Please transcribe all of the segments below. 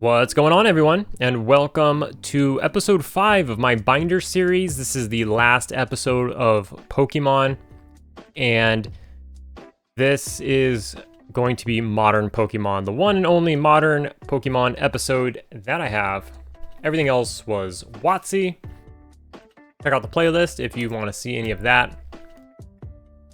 What's going on, everyone, and welcome to episode 5 of my binder series. This is the last episode of Pokemon, and this is going to be modern Pokemon, the one and only modern Pokemon episode that I have. Everything else was WotC. Check out the playlist if you want to see any of that.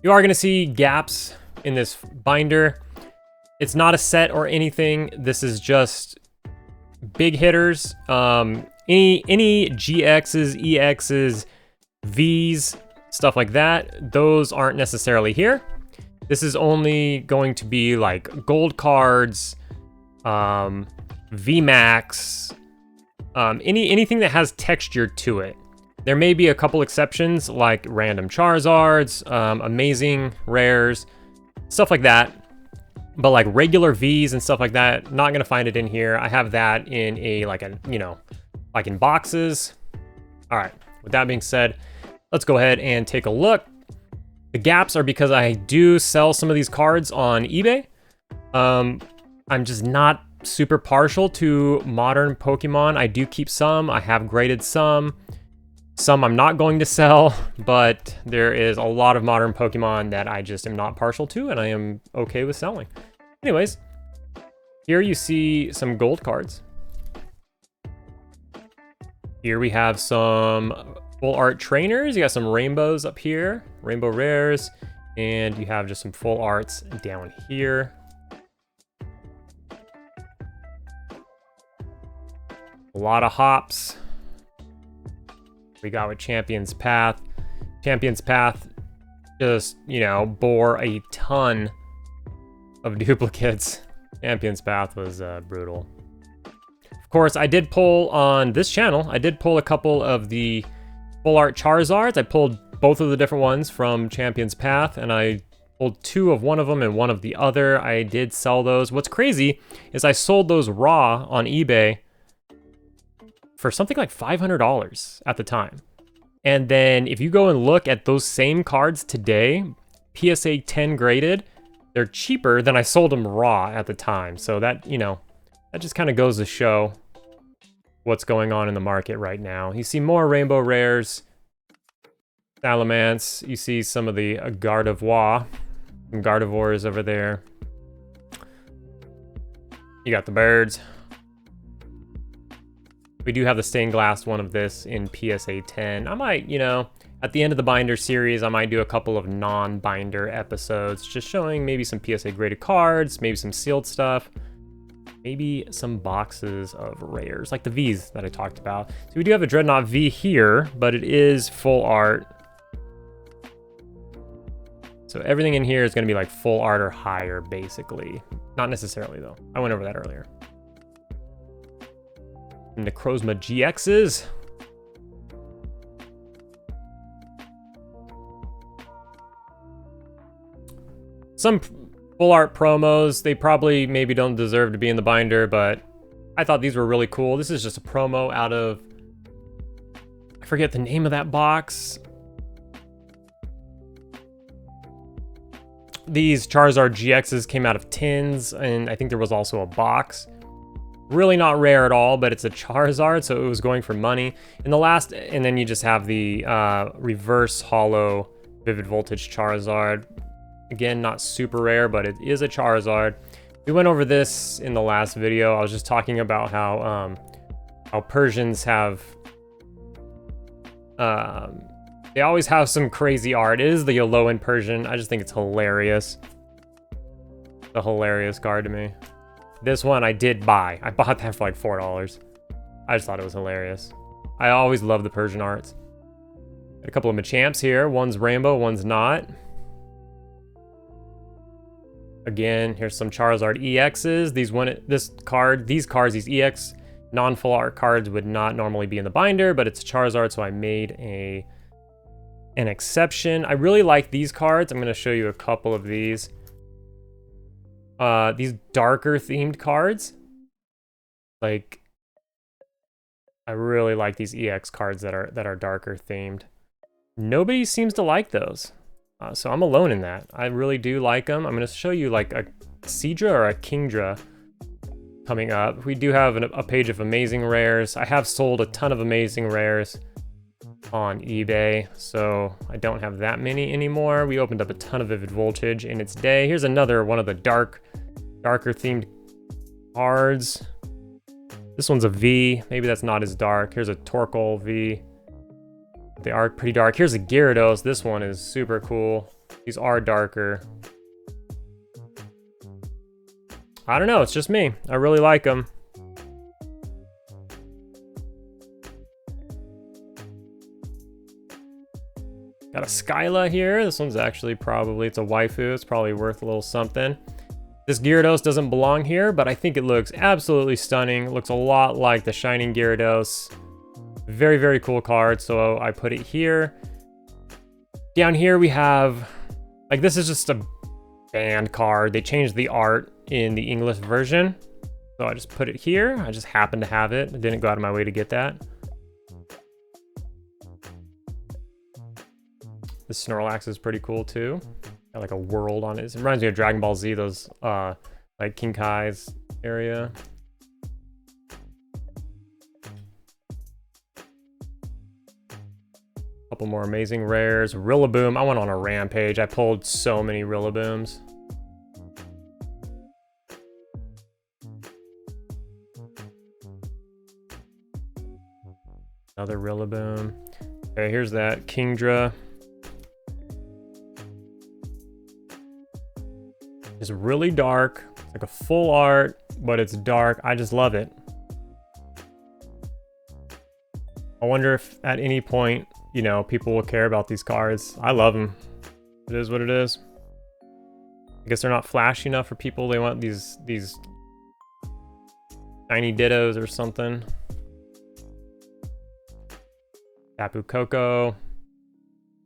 You are going to see gaps in this binder. It's not a set or anything. This is just big hitters. Any GXs, EXs, Vs, stuff like that, those aren't necessarily here. This is only going to be like gold cards, VMAX, anything that has texture to it. There may be a couple exceptions like random Charizards, amazing rares, stuff like that. But like regular Vs and stuff like that, not gonna find it in here. I have that in like in boxes. All right, with that being said, let's go ahead and take a look. The gaps are because I do sell some of these cards on eBay. I'm just not super partial to modern Pokemon. I do keep some, I have graded some I'm not going to sell, but there is a lot of modern Pokemon that I just am not partial to and I am okay with selling. Anyways, here you see some gold cards. Here we have some full art trainers. You got some rainbows up here, rainbow rares, and you have just some full arts down here. A lot of hops. We got with Champion's Path. Champion's Path just, bore a ton of duplicates. Champion's Path was brutal. Of course, I did pull on this channel. I did pull a couple of the full art Charizards. I pulled both of the different ones from Champion's Path, and I pulled 2 of one of them and 1 of the other. I did sell those. What's crazy is I sold those raw on eBay for something like $500 at the time. And then if you go and look at those same cards today, PSA 10 graded, they're cheaper than I sold them raw at the time. So that, that just kind of goes to show what's going on in the market right now. You see more rainbow rares, Salamence. You see some of the Gardevoir, some Gardevoirs over there. You got the birds. We do have the stained glass one of this in PSA 10. I might, at the end of the binder series, I might do a couple of non-binder episodes, just showing maybe some PSA graded cards, maybe some sealed stuff, maybe some boxes of rares, like the Vs that I talked about. So we do have a Dreadnought V here, but it is full art. So everything in here is going to be like full art or higher, basically. Not necessarily, though. I went over that earlier. Necrozma GXs. Some full art promos, they probably maybe don't deserve to be in the binder, but I thought these were really cool. This is just a promo out of, I forget the name of that box. These Charizard GXs came out of tins, and I think there was also a box. Really not rare at all, but it's a Charizard, so it was going for money. In the last, and then you just have the reverse holo Vivid Voltage Charizard. Again, not super rare, but it is a Charizard. We went over this in the last video. I was just talking about how Persians have, they always have some crazy art. It is the Alolan Persian. I just think it's hilarious. It's a hilarious card to me. This one I did buy. I bought that for like $4. I just thought it was hilarious. I always love the Persian arts. Got a couple of Machamps here. One's rainbow, one's not. Again, here's some Charizard EXs. These EX non-full art cards would not normally be in the binder, but it's a Charizard, so I made an exception. I really like these cards. I'm going to show you a couple of these. These darker themed cards. Like, I really like these EX cards that are darker themed. Nobody seems to like those. So I'm alone in that. I really do like them. I'm going to show you like a Seadra or a Kingdra coming up. We do have a page of amazing rares. I have sold a ton of amazing rares on eBay, so I don't have that many anymore. We opened up a ton of Vivid Voltage in its day. Here's another one of the darker themed cards. This one's a V. Maybe that's not as dark. Here's a Torkoal V. They are pretty dark. Here's a Gyarados. This one is super cool. These are darker. I don't know, it's just me. I really like them. Got a Skyla here. This one's actually probably, it's a waifu. It's probably worth a little something. This Gyarados doesn't belong here, but I think it looks absolutely stunning. It looks a lot like the Shining Gyarados. Very, very cool card, so I put it here. Down here we have, like, this is just a banned card. They changed the art in the English version, so I just put it here. I just happened to have it. I didn't go out of my way to get that. The Snorlax is pretty cool too. Got like a world on it. It reminds me of Dragon Ball Z, those like King Kai's area. Couple more amazing rares. Rillaboom. I went on a rampage. I pulled so many Rillabooms. Another Rillaboom. Okay, here's that Kingdra. It's really dark. It's like a full art, but it's dark. I just love it. I wonder if at any point, you know, people will care about these cards. I love them. It is what it is. I guess they're not flashy enough for people. They want these tiny dittos or something. Tapu Koko.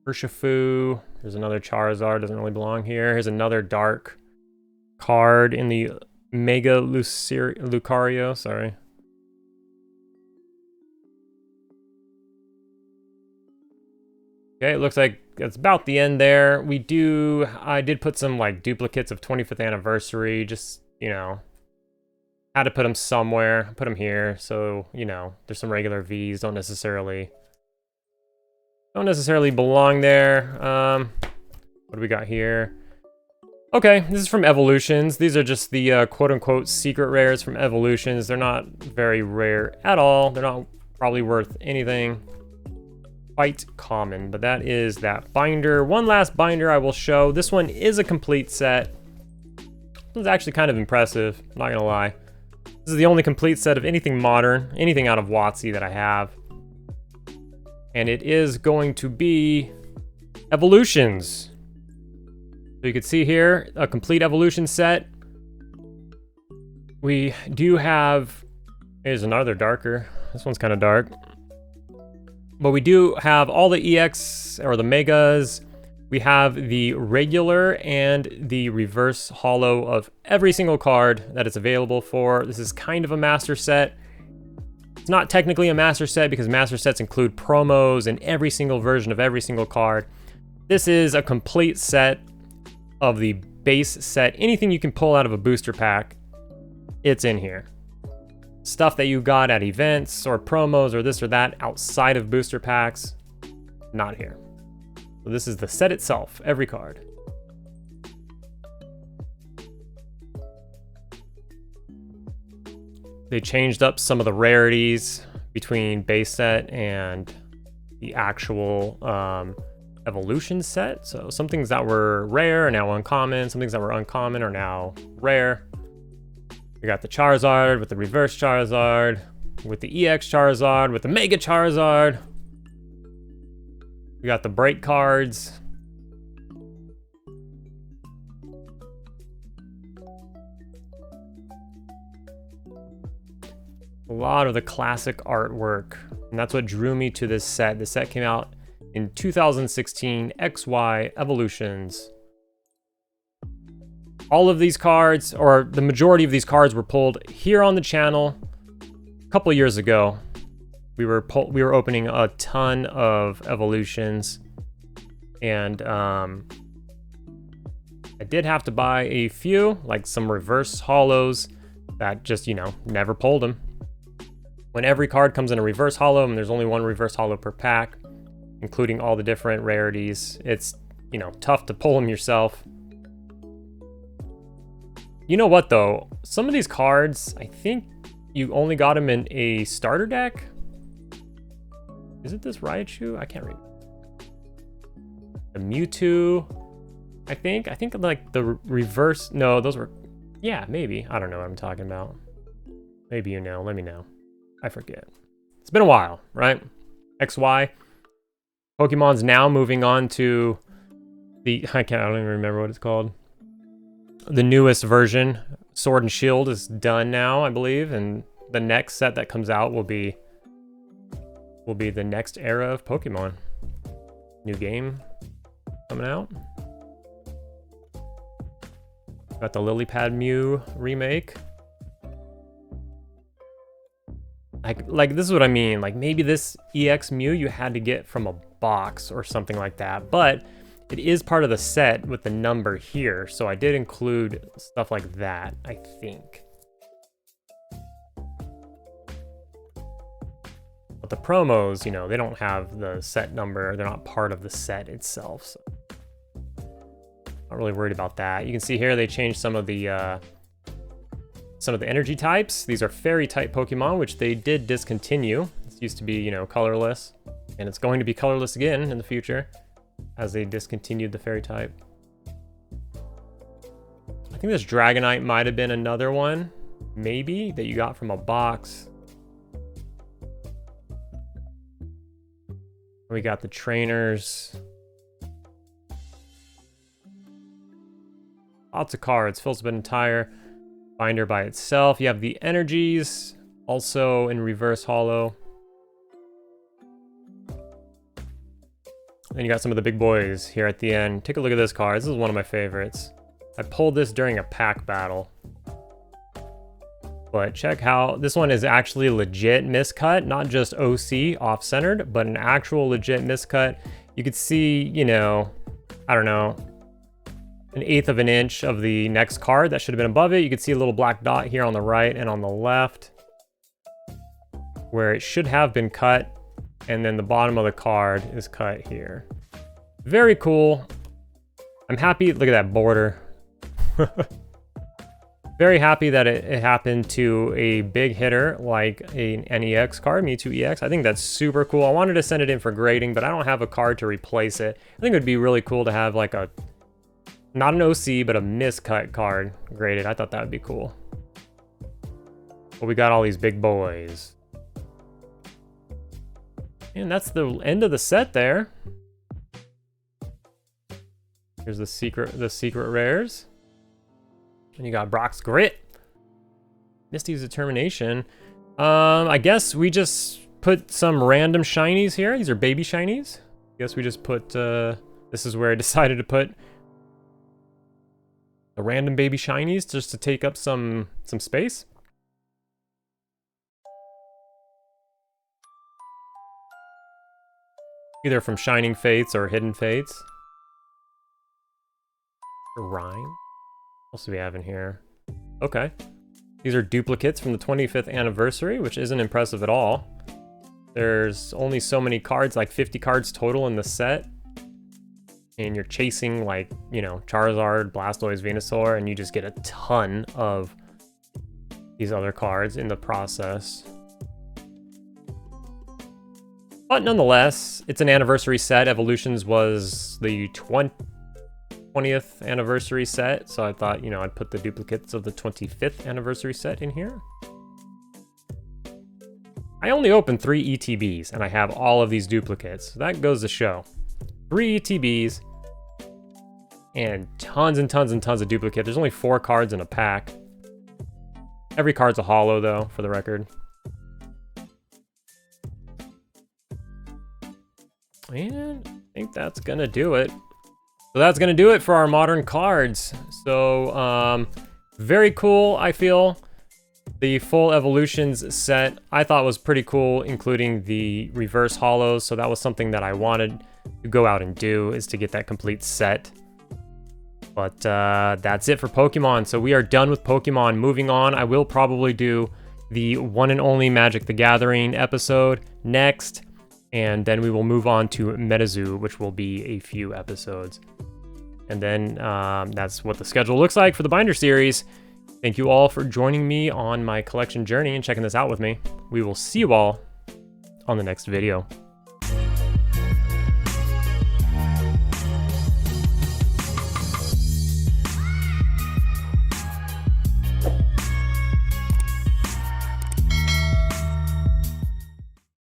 Urshifu. There's another Charizard. Doesn't really belong here. Here's another dark card in the Mega Lucario. Sorry. Okay, it looks like that's about the end there. I did put some like duplicates of 25th anniversary, just, you know, had to put them somewhere. Put them here, so, you know, there's some regular Vs, don't necessarily belong there. What do we got here? Okay, this is from Evolutions. These are just the quote-unquote secret rares from Evolutions. They're not very rare at all. They're not probably worth anything. Quite common, but that is that binder. One last binder I will show. This one is a complete set. This is actually kind of impressive, I'm not gonna lie. This is the only complete set of anything modern, anything out of WotC that I have. And it is going to be Evolutions. So you can see here, a complete Evolution set. We do have, here's another darker. This one's kind of dark. But we do have all the EX, or the Megas. We have the regular and the reverse holo of every single card that it's available for. This is kind of a master set. It's not technically a master set because master sets include promos and every single version of every single card. This is a complete set of the base set. Anything you can pull out of a booster pack, it's in here. Stuff that you got at events or promos or this or that outside of booster packs, not here. So this is the set itself, every card. They changed up some of the rarities between base set and the actual Evolution set. So some things that were rare are now uncommon. Some things that were uncommon are now rare. We got the Charizard with the reverse Charizard, with the EX Charizard, with the Mega Charizard. We got the break cards. A lot of the classic artwork, and that's what drew me to this set. This set came out in 2016, XY Evolutions. All of these cards, or the majority of these cards, were pulled here on the channel a couple of years ago. We were opening a ton of Evolutions, and I did have to buy a few, like some reverse holos. that just, you know, never pulled them. When every card comes in a reverse holo, and there's only one reverse holo per pack, including all the different rarities, it's, you know, tough to pull them yourself. You know what, though? Some of these cards, I think you only got them in a starter deck. Is it this Raichu? I can't read. The Mewtwo, I think like the reverse, no, those were, yeah, maybe. I don't know what I'm talking about. Maybe you know, let me know. I forget. It's been a while, right? XY. Pokemon's now moving on to the, I don't even remember what it's called. The newest version, Sword and Shield, is done now, I believe, and the next set that comes out will be the next era of Pokemon. New game coming out. Got the Lily Pad Mew remake. Like this is what I mean. Like maybe this EX Mew you had to get from a box or something like that, but it is part of the set with the number here, so I did include stuff like that, I think. But the promos, you know, they don't have the set number. They're not part of the set itself, so not really worried about that. You can see here they changed some of the energy types. These are fairy type Pokemon, which they did discontinue. This used to be, you know, colorless, and it's going to be colorless again in the future as they discontinued the fairy type. I think this Dragonite might have been another one, maybe, that you got from a box. We got the trainers. Lots of cards. Fills up an entire binder by itself. You have the energies, also in reverse holo. And you got some of the big boys here at the end. Take a look at this card. This is one of my favorites. I pulled this during a pack battle. But check how this one is actually legit miscut, not just OC off-centered, but an actual legit miscut. You could see, you know, I don't know, 1/8 of an inch of the next card that should have been above it. You could see a little black dot here on the right and on the left where it should have been cut, and then the bottom of the card is cut here. Very cool. I'm happy. Look at that border. Very happy that it happened to a big hitter like an NEX card, Mewtwo EX. I think that's super cool. I wanted to send it in for grading, but I don't have a card to replace it. I think it would be really cool to have like a, not an OC, but a miscut card graded. I thought that would be cool. But we got all these big boys. And that's the end of the set there. Here's the secret rares. And you got Brock's Grit. Misty's Determination. I guess we just put some random shinies here. These are baby shinies. I guess we just put, this is where I decided to put the random baby shinies just to take up some space. Either from Shining Fates or Hidden Fates. Rhyme. What else do we have in here? Okay. These are duplicates from the 25th anniversary, which isn't impressive at all. There's only so many cards, like 50 cards total in the set. And you're chasing, like, you know, Charizard, Blastoise, Venusaur, and you just get a ton of these other cards in the process. But nonetheless, it's an anniversary set. Evolutions was the 20th anniversary set, so I thought, you know, I'd put the duplicates of the 25th anniversary set in here. I only opened 3 ETBs, and I have all of these duplicates. So that goes to show. 3 ETBs, and tons and tons and tons of duplicates. There's only 4 cards in a pack. Every card's a holo, though, for the record. And I think that's gonna do it. So that's gonna do it for our modern cards. So very cool, I feel. The full evolutions set I thought was pretty cool, including the reverse holos. So that was something that I wanted to go out and do, is to get that complete set. But that's it for Pokemon. So we are done with Pokemon. Moving on, I will probably do the one and only Magic the Gathering episode next. And then we will move on to MetaZoo, which will be a few episodes. And then that's what the schedule looks like for the Binder series. Thank you all for joining me on my collection journey and checking this out with me. We will see you all on the next video.